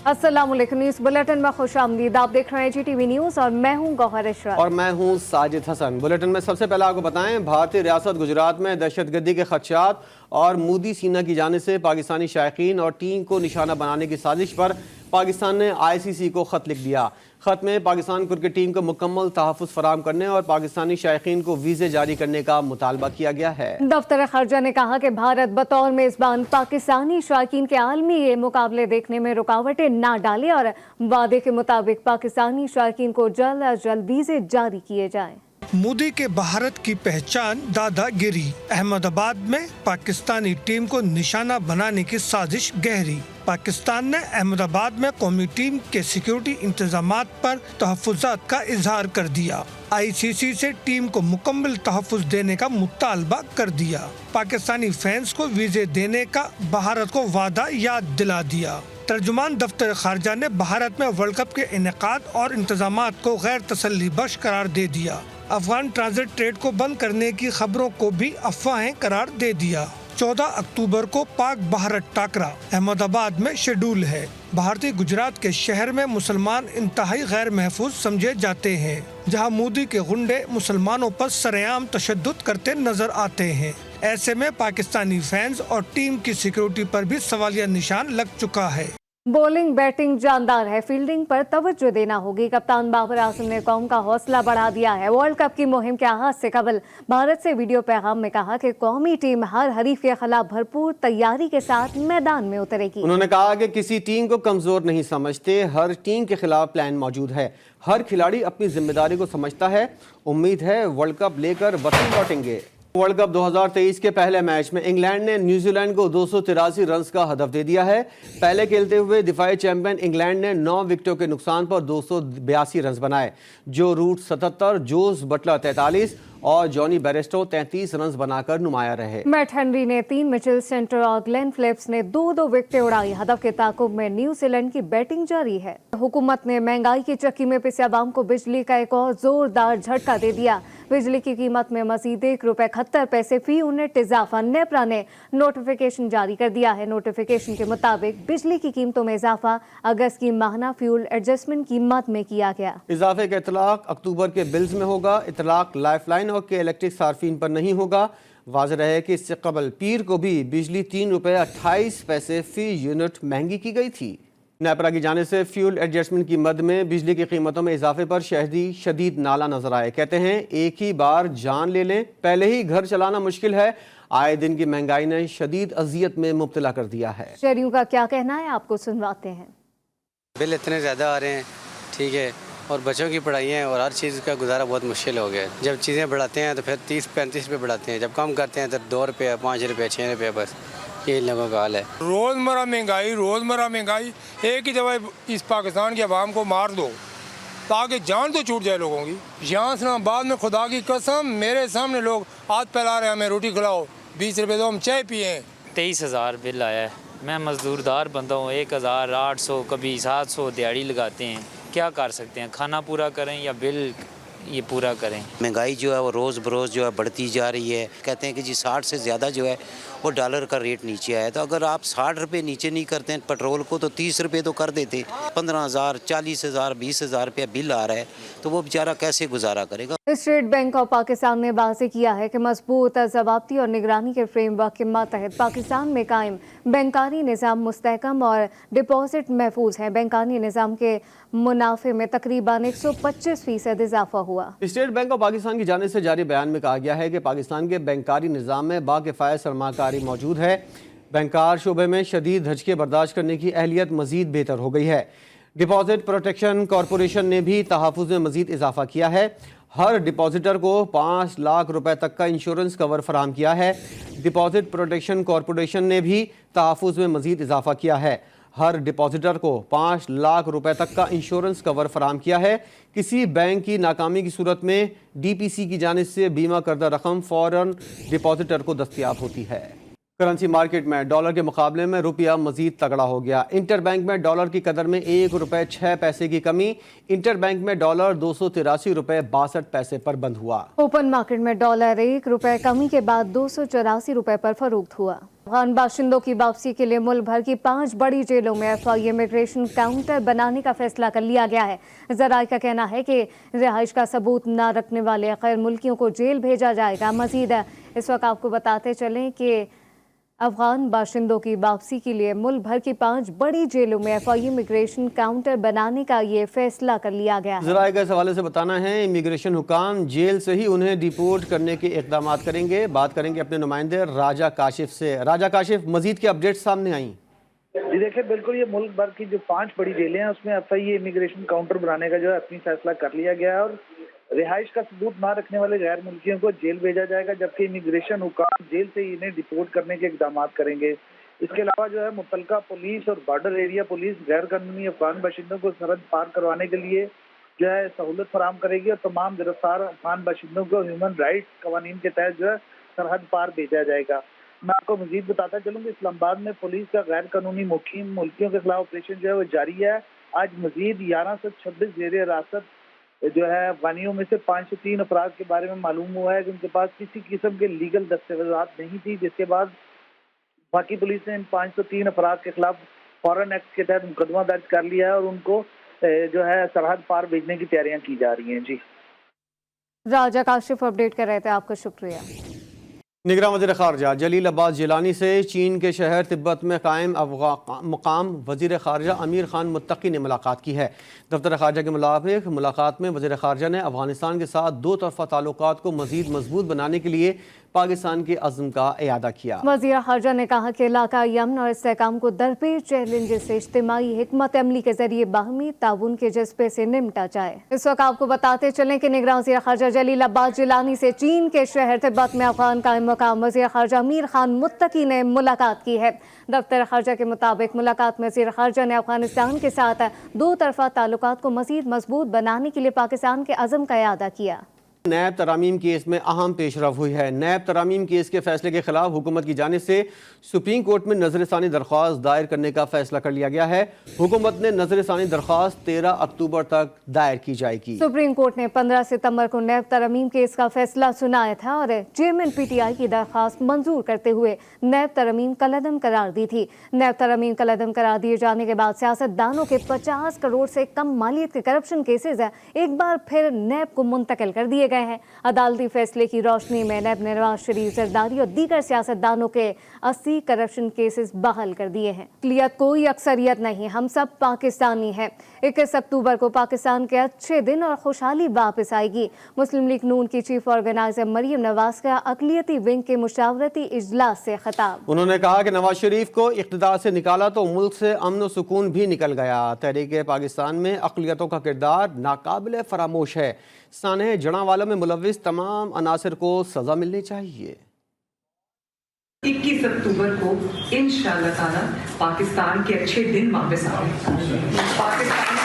अस्सलामुअलैकुम, news bulletin में खुशामदीद। आप देख रहे हैं GTV न्यूज़ और मैं हूं गौहर इशरत। और मैं हूं साजिद हसन। बुलेटिन में सबसे पहले आपको बताएं, भारतीय रियासत गुजरात में दहशतगर्दी के खदशात और मोदी सीना की जानिब से पाकिस्तानी शायकीन और टीम को निशाना बनाने की साजिश पर पाकिस्तान ने ICC को खत लिख दिया। खत में पाकिस्तान क्रिकेट टीम को मुकम्मल तहफ़्फ़ुज़ फराहम करने और पाकिस्तानी शायकीन को वीज़े जारी करने का मुतालबा किया गया है। दफ्तर खर्जा ने कहा कि भारत बतौर मेज़बान पाकिस्तानी शायकीन के आलमी मुकाबले देखने में रुकावटें ना डाले और वादे के मुताबिक पाकिस्तानी शायकीन को जल्द अज जल्द वीज़े जारी किए जाएं। मोदी के भारत की पहचान दादागिरी। अहमदाबाद में पाकिस्तानी टीम को निशाना बनाने की साजिश गहरी। पाकिस्तान ने अहमदाबाद में कौमी टीम के सिक्योरिटी इंतजामात पर तहफ़्फ़ुज़ात का इजहार कर दिया। ICC से टीम को मुकम्मल तहफ़्फ़ुज़ देने का मुतालबा कर दिया। पाकिस्तानी फैंस को वीज़े देने का भारत को वादा याद दिला दिया। तर्जुमान दफ्तर खारजा ने भारत में वर्ल्ड कप के इनेकाद और इंतजामात को गैर तसल्ली बख्श करार दे दिया। अफगान ट्रांजिट ट्रेड को बंद करने की खबरों को भी अफवाहें करार दे दिया। 14 अक्टूबर को पाक भारत टाकरा अहमदाबाद में शेड्यूल है। भारतीय गुजरात के शहर में मुसलमान इंतहाई गैर महफूज समझे जाते हैं, जहां मोदी के गुंडे मुसलमानों पर सरेआम तशद्दुद करते नजर आते हैं। ऐसे में पाकिस्तानी फैंस और टीम की सिक्योरिटी पर भी सवालिया निशान लग चुका है। बॉलिंग बैटिंग जानदार है, फील्डिंग पर तवज्जो देना होगी। कप्तान बाबर आजम ने कौम का हौसला बढ़ा दिया है। वर्ल्ड कप की मुहिम के आगाज से कबल भारत से वीडियो पैगाम में कहा कि कौमी टीम हर हरीफ के खिलाफ भरपूर तैयारी के साथ मैदान में उतरेगी। उन्होंने कहा कि किसी टीम को कमजोर नहीं समझते, हर टीम के खिलाफ प्लान मौजूद है। हर खिलाड़ी अपनी जिम्मेदारी को समझता है। उम्मीद है वर्ल्ड कप लेकर वतन लौटेंगे। वर्ल्ड कप 2023 के पहले मैच में इंग्लैंड ने न्यूजीलैंड को 283 रन का हदफ दे दिया है। पहले खेलते हुए दिफाई चैंपियन इंग्लैंड ने 9 विकेटों के नुकसान पर 282 रन बनाए। जो रूट 77, जोस बटलर 43 और जॉनी बेरेस्टो 33 रन बनाकर नुमाया रहे। मैट हेनरी ने 3, मिचेल सेंटर और ग्लेन फिलिप्स ने 2-2 विकेटें उड़ाई। हदफ के ताकुब में न्यूजीलैंड की बैटिंग जारी है। हुकूमत ने महंगाई की चक्की में पिसे आवाम को बिजली का एक और जोरदार झटका दे दिया। बिजली की कीमत में मजीद ₹1.71 फी यूनिट इजाफा नेपरा ने नोटिफिकेशन जारी कर दिया है। नोटिफिकेशन के मुताबिक बिजली की कीमतों में इजाफा अगस्त की माहना फ्यूल एडजस्टमेंट कीमत में किया गया। इजाफे का इतलाक अक्टूबर के बिल्स में होगा। इतलाक लाइफलाइन और के इलेक्ट्रिक सार्फिन पर नहीं होगा। वाज़ेह रहे कि इससे कबल पीर को भी बिजली ₹3.28 फी यूनिट महंगी की गई थी। नेपरा की जाने से फ्यूल एडजस्टमेंट की मद में बिजली की कीमतों में इजाफे पर शहरी शदीद नाला नजर आए। कहते हैं एक ही बार जान ले लें, पहले ही घर चलाना मुश्किल है। आए दिन की महंगाई ने शदीद अजियत में मुब्तला कर दिया है। शहरियों का क्या कहना है, आपको सुनवाते हैं। बिल इतने ज़्यादा आ रहे हैं, ठीक है, और बच्चों की पढ़ाइयाँ और हर चीज़ का गुजारा बहुत मुश्किल हो गया है। जब चीज़ें बढ़ाते हैं तो फिर 30-35 रुपये बढ़ाते हैं, जब कम करते हैं तो ₹2, ₹5, ₹6, बस ये लोगों का हाल है। रोज़मर्रा महंगाई एक ही दफ़ा इस पाकिस्तान की आवाम को मार दो ताकि जान तो छूट जाए लोगों की। यहाँ से बाद में खुदा की कसम मेरे सामने लोग हाथ फैला रहे हैं, हमें रोटी खिलाओ, 20 रुपये दो, हम चाय पिए। 23,000 बिल आया है। मैं मजदूरदार बंदा हूँ, 1,800 कभी 700 दिहाड़ी लगाते हैं। क्या कर सकते हैं, खाना पूरा करें या बिल ये पूरा करें। महंगाई जो है वो रोज़ बरोज़ जो है बढ़ती जा रही है। कहते हैं कि जी 60 से ज़्यादा जो है वो डॉलर का रेट नीचे आया, तो अगर आप 60 रुपये नीचे नहीं करते हैं पेट्रोल को तो 30 रुपये तो कर देते। 15,000, 40,000, 20,000 रुपया बिल आ रहा है, तो वो बेचारा कैसे गुजारा करेगा। स्टेट बैंक ऑफ पाकिस्तान ने वाज़ेह किया है कि मजबूत ज़वाब्ती और निगरानी के फ्रेमवर्क के मातहत पाकिस्तान में कायम बैंकारी निज़ाम मुस्तहकम और डिपॉजिट महफूज है। बैंकारी निज़ाम के मुनाफे में तकरीबन 125% इजाफा हुआ। स्टेट बैंक ऑफ पाकिस्तान की जानिब से जारी बयान में कहा गया है कि पाकिस्तान के बैंकारी निज़ाम में बाकिफ़ायदा सरमाकारी मौजूद है। बैंकार शोबे में शदीद धचके बर्दाश्त करने की अहलियत मज़ीद बेहतर हो गई है। डिपॉजिट प्रोटेक्शन कॉरपोरेशन ने भी तहफ़्फ़ुज़ में मज़ीद इजाफा किया है। हर डिपॉजिटर को 5 लाख रुपए तक का इंश्योरेंस कवर फराहम किया है। डिपॉजिट प्रोटेक्शन कॉरपोरेशन ने भी तहफ़्फ़ुज़ में मज़ीद इजाफा किया है। हर डिपॉजिटर को 5 लाख रुपए तक का इंश्योरेंस कवर फराहम किया है। किसी बैंक की नाकामी की सूरत में DPC की जानिब से बीमा करदा रकम फ़ौरन डिपॉजिटर को दस्तयाब होती है। کرنسی مارکیٹ میں ڈالر کے مقابلے میں روپیہ مزید تگڑا ہو گیا۔ انٹر بینک میں ڈالر کی قدر میں 1 روپے 6 پیسے کی کمی۔ انٹر بینک میں ڈالر 283 روپے 62 پیسے پر بند ہوا۔ اوپن مارکیٹ میں ڈالر 1 روپے کمی کے بعد 284 روپے پر فروخت ہوا۔ افغان باشندوں کی واپسی کے لیے ملک بھر کی 5 بڑی جیلوں میں FI امیگریشن کاؤنٹر بنانے کا فیصلہ کر لیا گیا ہے۔ ذرائع کا کہنا ہے کہ رہائش کا ثبوت نہ رکھنے والے غیر ملکیوں کو جیل بھیجا جائے گا۔ مزید اس وقت آپ کو بتاتے چلیں کہ افغان باشندوں کی واپسی کے لیے ملک بھر کی 5 بڑی جیلوں میں FI امیگریشن کاؤنٹر بنانے کا یہ فیصلہ کر لیا گیا ہے۔ ذرائع کا اس حوالے سے بتانا ہے امیگریشن حکام جیل سے ہی انہیں ڈیپورٹ کرنے کے اقدامات کریں گے۔ بات کریں گے اپنے نمائندے راجہ کاشف سے۔ راجہ کاشف، مزید کی اپڈیٹ سامنے آئیں؟ جی دیکھیں، بالکل یہ ملک بھر کی جو 5 بڑی جیلیں ہیں اس میں FI امیگریشن کاؤنٹر بنانے کا جو ہے اپنی فیصلہ کر لیا گیا ہے، اور رہائش کا ثبوت نہ رکھنے والے غیر ملکیوں کو جیل بھیجا جائے گا، جبکہ امیگریشن حکام جیل سے ہی انہیں ڈیپورٹ کرنے کے اقدامات کریں گے۔ اس کے علاوہ جو ہے متعلقہ پولیس اور بارڈر ایریا پولیس غیر قانونی افغان باشندوں کو سرحد پار کروانے کے لیے جو ہے سہولت فراہم کرے گی، اور تمام گرفتار افغان باشندوں کو ہیومن رائٹس قوانین کے تحت جو ہے سرحد پار بھیجا جائے گا۔ میں آپ کو مزید بتاتا چلوں کہ اسلام آباد میں پولیس کا غیر قانونی مقیم ملکیوں کے خلاف آپریشن جو ہے وہ جاری ہے۔ آج مزید 1126 زیر حراست جو ہے افغانیوں میں سے 503 افراد کے بارے میں معلوم ہوا ہے کہ ان کے پاس کسی قسم کے لیگل دستاویزات نہیں تھی، جس کے بعد باقی پولیس نے ان 503 افراد کے خلاف فورن ایکٹ کے تحت مقدمہ درج کر لیا ہے، اور ان کو جو ہے سرحد پار بھیجنے کی تیاریاں کی جا رہی ہیں۔ جی راجہ کاشف اپڈیٹ کر رہے تھے، آپ کا شکریہ۔ نگراں وزیر خارجہ جلیل عباس جیلانی سے چین کے شہر تبت میں قائم مقام وزیر خارجہ امیر خان متقی نے ملاقات کی ہے۔ دفتر خارجہ کے مطابق ملاقات میں وزیر خارجہ نے افغانستان کے ساتھ 2 طرفہ تعلقات کو مزید مضبوط بنانے کے لیے پاکستان کے عزم کا اعادہ کیا۔ وزیر خارجہ نے کہا کہ علاقائی امن اور استحکام کو درپیش چیلنجز سے اجتماعی حکمت عملی کے ذریعے باہمی تعاون کے جذبے سے نمٹا جائے۔ اس وقت آپ کو بتاتے چلیں کہ نگراں وزیر خارجہ جلیل عباس جیلانی سے چین کے شہر تبت میں افغان قائم مقام وزیر خارجہ امیر خان متقی نے ملاقات کی ہے۔ دفتر خارجہ کے مطابق ملاقات میں وزیر خارجہ نے افغانستان کے ساتھ 2 طرفہ تعلقات کو مزید مضبوط بنانے کے لیے پاکستان کے عزم کا اعادہ کیا۔ نیب ترامیم کیس میں اہم پیش رفت ہوئی ہے۔ نیب ترامیم کیس کے فیصلے کے خلاف حکومت کی جانب سے سپریم کورٹ میں نظر ثانی درخواست دائر کرنے کا فیصلہ کر لیا گیا ہے۔ حکومت نے نظر ثانی درخواست 13 اکتوبر تک دائر کی جائے گی۔ سپریم کورٹ نے 15 ستمبر کو نیب ترامیم کیس کا فیصلہ سنایا تھا اور چیئرمین PTI کی درخواست منظور کرتے ہوئے نیب ترامیم کالعدم قرار دی تھی۔ نیب ترامیم کالعدم قرار دیے جانے کے بعد سیاست دانوں کے 50 کروڑ سے کم مالیت کے کرپشن کیسز ایک بار پھر نیب کو منتقل کر دیے گئے ہیں۔ عدالتی فیصلے کی روشنی میں نیب نے نواز شریف، زرداری اور دیگر سیاست دانوں کے 80 کرپشن کیسز بحال کر دیے ہیں۔ اقلیت کوئی اکثریت نہیں، ہم سب پاکستانی ہیں۔ 21 اکتوبر کو پاکستان کے اچھے دن اور خوشحالی واپس آئے گی۔ مسلم لیگ نون کی چیف آرگنائزر مریم نواز کا اقلیتی ونگ کے مشاورتی اجلاس سے خطاب۔ انہوں نے کہا کہ نواز شریف کو اقتدار سے نکالا تو ملک سے امن و سکون بھی نکل گیا۔ تحریک پاکستان میں اقلیتوں کا کردار ناقابل فراموش ہے۔ سانحہ جڑاں والوں میں ملوث تمام عناصر کو سزا ملنی چاہیے۔ 21 اکتوبر کو انشاءاللہ تعالی پاکستان کے اچھے دن واپس آ رہے ہیں۔ پاکستان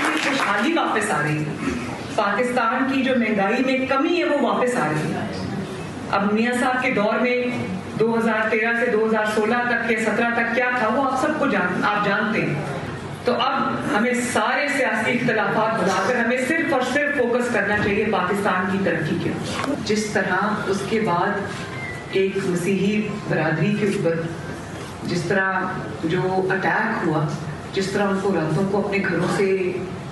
کی خوشحالی واپس آ رہی ہے۔ پاکستان کی جو مہنگائی میں کمی ہے وہ واپس آ رہی ہے۔ اب میاں صاحب کے دور میں 2013 سے 2016 تک کے 17 تک کیا تھا وہ آپ سب کو آپ جانتے ہیں۔ تو اب ہمیں سارے سیاسی اختلافات بھلا کر ہمیں صرف اور صرف فوکس کرنا چاہیے پاکستان کی ترقی کے۔ جس طرح اس کے بعد ایک مسیحی برادری کے اوپر جس طرح جو اٹیک ہوا، جس طرح ان کو راتوں کو اپنے گھروں سے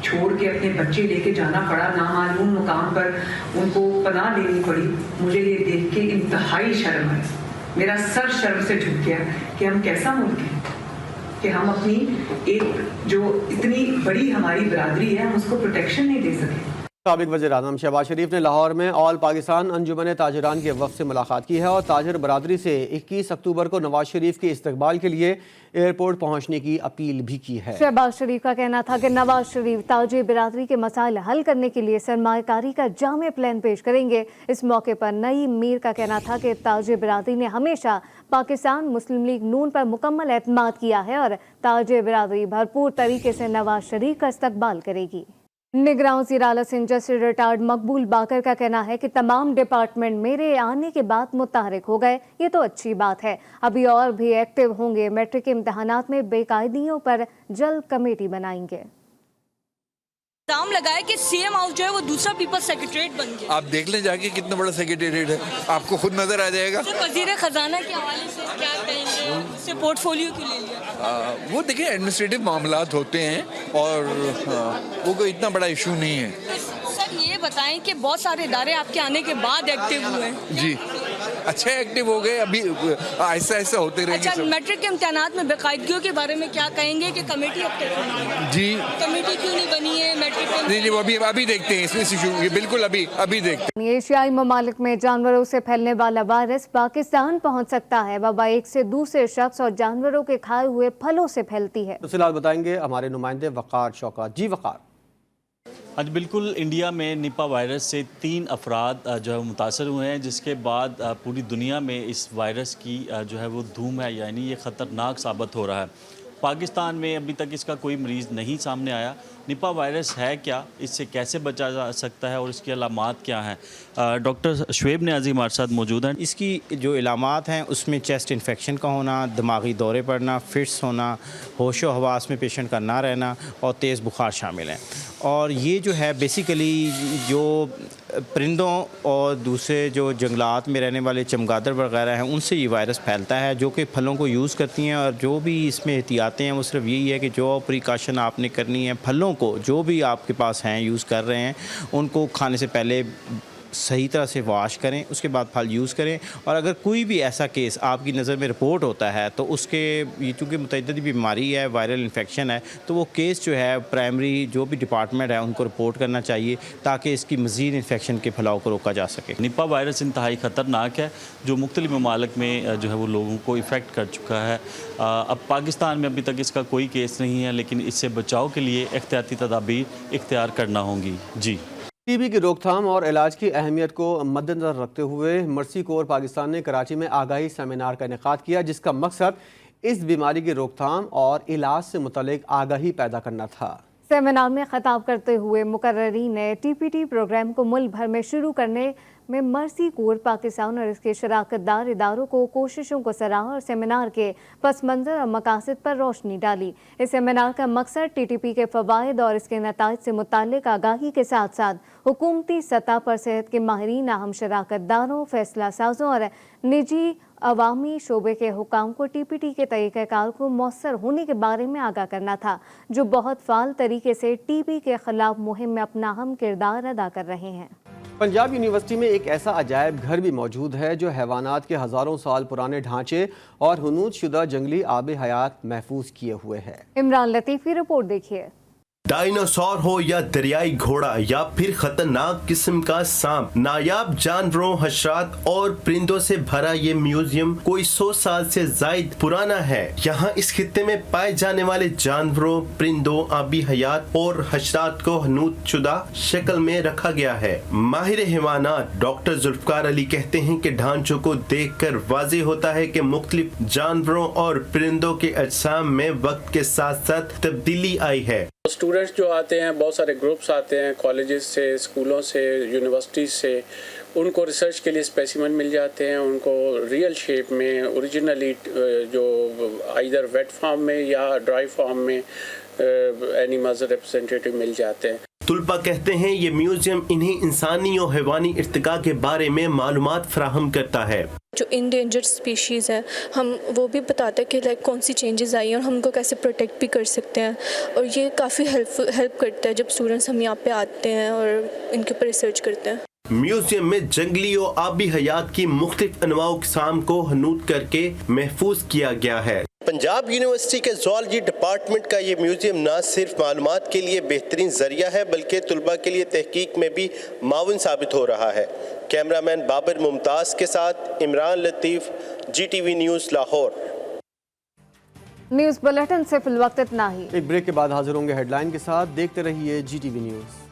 چھوڑ کے اپنے بچے لے کے جانا پڑا، نامعلوم مقام پر ان کو پناہ لینی پڑی، مجھے یہ دیکھ کے انتہائی شرم آئی۔ میرا سر شرم سے جھک گیا کہ ہم کیسا ملک ہے کہ ہم اپنی ایک جو اتنی بڑی ہماری برادری ہے ہم اس کو پروٹیکشن نہیں دے سکے۔ سابق وزیر اعظم شہباز شریف نے لاہور میں آل پاکستان انجمن تاجران کے وفد سے ملاقات کی ہے اور تاجر برادری سے 21 اکتوبر کو نواز شریف کے استقبال کے لیے ایئرپورٹ پہنچنے کی اپیل بھی کی ہے۔ شہباز شریف کا کہنا تھا کہ نواز شریف تاجر برادری کے مسائل حل کرنے کے لیے سرمایہ کاری کا جامع پلان پیش کریں گے۔ اس موقع پر نعیم میر کا کہنا تھا کہ تاجر برادری نے ہمیشہ پاکستان مسلم لیگ نون پر مکمل اعتماد کیا ہے اور تاجر برادری بھرپور طریقے سے نواز شریف کا استقبال کرے گی۔ निगरान वज़ीर आला सिंध जस्टिस रिटायर्ड मकबूल बाकर का कहना है कि तमाम डिपार्टमेंट मेरे आने के बाद मुतहरिक हो गए। ये तो अच्छी बात है, अभी और भी एक्टिव होंगे। मैट्रिक के इम्तहानात में बेकायदियों पर जल्द कमेटी बनाएंगे। इल्जाम लगाया कि सीएम हाउस जो है वो दूसरा पीपल्स सेक्रेटरीट बन गया। आप देख लें जाके कितना बड़ा सेक्रेटरीट है, आपको खुद नजर आ जाएगा। वजीर खजाना के हवाले से क्या कहेंगे, उससे पोर्टफोलियो क्यों ले लिया? वो देखिए एडमिनिस्ट्रेटिव मामलात होते हैं और वो कोई इतना बड़ा इशू नहीं है। तो सर ये बताएं कि बहुत सारे इदारे आपके आने के बाद एक्टिव हुए हैं। जी अच्छे एक्टिव हो गए, अभी ऐसा ऐसा होते रहेंगे। अच्छा, मैट्रिक के इम्तहानात में बेकायदगियों के बारे में क्या कहेंगे कि कमेटी अब तक जी कमेटी क्यों नहीं बनी है मैट्रिक के? नहीं वो अभी देखते हैं इसमें इशू, ये बिल्कुल अभी देखते हैं। एशियाई ममालिक में जानवरों से फैलने वाला वायरस पाकिस्तान पहुंच सकता है। वबा एक से दूसरे शख्स और जानवरों के खाए हुए फलों से फैलती है। तो फिलहाल बताएंगे हमारे नुमाइंदे वकार शौकत। जी वकार। आज बिल्कुल इंडिया में निपा वायरस से 3 अफराद जो है मुतासर हुए हैं, जिसके बाद पूरी दुनिया में इस वायरस की जो है वो धूम है, यानी ये ख़तरनाक साबित हो रहा है। पाकिस्तान में अभी तक इसका कोई मरीज़ नहीं सामने आया। निपा वायरस है क्या, इससे कैसे बचा जा सकता है और इसकी अलामात क्या हैं? डॉक्टर शुएब नियाज़ी हमारे साथ मौजूद हैं। इसकी जो अलामात हैं उसमें चेस्ट इन्फेक्शन का होना, दिमागी दौरे पड़ना, फिट्स होना, होशो हवास में पेशेंट का ना रहना और तेज़ बुखार शामिल हैं। और ये जो है बेसिकली जो परिंदों और दूसरे जो जंगलात में रहने वाले चमगादड़ वगैरह हैं उनसे ये वायरस फैलता है, जो कि फलों को यूज़ करती हैं। और जो भी इसमें एहतियातें हैं वो सिर्फ यही है कि जो प्रिकॉशन आपने करनी है, फलों को जो भी आपके पास हैं यूज़ कर रहे हैं उनको खाने से पहले सही तरह से वॉश करें, उसके बाद फल यूज़ करें। और अगर कोई भी ऐसा केस आपकी नज़र में रिपोर्ट होता है तो उसके, ये चूँकि मुतअद्दिद बीमारी है, वायरल इन्फेक्शन है, तो वो केस जो है प्राइमरी जो भी डिपार्टमेंट है उनको रिपोर्ट करना चाहिए ताकि इसकी मज़ीद इन्फेक्शन के फैलाव को रोका जा सके। निपा वायरस इंतहाई ख़तरनाक है, जो मुख्तलिफ ममालिक में जो है वो लोगों को इफ़ेक्ट कर चुका है। अब पाकिस्तान में अभी तक इसका कोई केस नहीं है, लेकिन इससे बचाव के लिए एहतियाती तदाबीर इख्तियार करना होंगी। जी। टीबी की रोकथाम और इलाज की अहमियत को मद्देनजर रखते हुए मर्सी कोर पाकिस्तान ने कराची में आगाही सेमिनार का इनेकाद किया, जिसका मकसद इस बीमारी की रोकथाम और इलाज से मुतल्लिक आगाही पैदा करना था। सेमिनार में खिताब करते हुए मुकर्ररीन ने टीपीटी प्रोग्राम को मुल्क भर में शुरू करने में मर्सी कोर पाकिस्तान और इसके शराकतदार इदारों को कोशिशों को सराहा और सेमिनार के पस मंज़र और मकासद पर रोशनी डाली। इस सेमिनार का मकसद टीटीपी के फ़वाइद और इसके नताइज से मुताल्लिक आगाही के साथ साथ हुकूमती सतह पर सेहत के माहिरीन, अहम शराकतदारों, फैसला साजों और निजी अवामी शोबे के हुकाम को टीपीटी के तरीक़ाकार को मौसर होने के बारे में आगाह करना था, जो बहुत फाल तरीके से टीबी के खिलाफ मुहिम में अपना अहम किरदार अदा कर रहे हैं। पंजाब यूनिवर्सिटी में एक ऐसा अजायब घर भी मौजूद है जो हैवानात के हज़ारों साल पुराने ढांचे और हुनूद शुदा जंगली आब हयात महफूज किए हुए है। इमरान लतीफ़ की रिपोर्ट देखिए। डायनासोर हो या दरियाई घोड़ा या फिर खतरनाक किस्म का सांप, नायाब जानवरों, हशरात और परिंदों से भरा ये म्यूजियम कोई 100 साल से जायद पुराना है। यहाँ इस खित्ते में पाए जाने वाले जानवरों, परिंदों, आबी हयात और हशरात को हनूद शुदा शक्ल में रखा गया है। माहिर हैवानात डॉक्टर जुल्फकार अली कहते हैं कि ढांचों को देखकर वाज़ेह होता है कि मुख्तलिफ जानवरों और परिंदों के अजसाम में वक्त के साथ साथ तब्दीली आई है। स्टूडेंट्स जो आते हैं, बहुत सारे ग्रुप्स आते हैं कॉलेजेस से, स्कूलों से, यूनिवर्सिटीज़ से, उनको रिसर्च के लिए स्पेसिमेन मिल जाते हैं। उनको रियल शेप में, ओरिजिनली जो आइदर वेट फॉर्म में या ड्राई फॉर्म में एनिमल्स रिप्रेजेंटेटिव मिल जाते हैं। तुलबा कहते हैं ये म्यूजियम इन्हें इंसानी और हैवानी इर्तिका के बारे में मालूमात फराहम करता है। जो इंडेंजर्ड स्पीशीज़ है हम वो भी बताते हैं कि लाइक कौन सी चेंजेस आई हैं और हम उनको कैसे प्रोटेक्ट भी कर सकते हैं। और ये काफ़ी हेल्प करता है जब स्टूडेंट्स हम यहाँ पे आते हैं और इनके ऊपर रिसर्च करते हैं। म्यूजियम में जंगली और आबी हयात की मुख्तलिफ अनवाओ अक़साम को हनूद करके महफूज किया गया है। पंजाब यूनिवर्सिटी के ज़ूलॉजी डिपार्टमेंट का ये म्यूजियम न सिर्फ मालूमात के लिए बेहतरीन जरिया है बल्कि तुलबा के लिए तहकीक में भी मावन साबित हो रहा है। कैमरामैन बाबर मुमताज़ के साथ इमरान लतीफ़, GTV news Lahore. News bulletin से फिलवक्त इतना ही। एक ब्रेक के बाद हाजिर होंगे हेडलाइन के साथ। देखते रहिए GTV न्यूज़।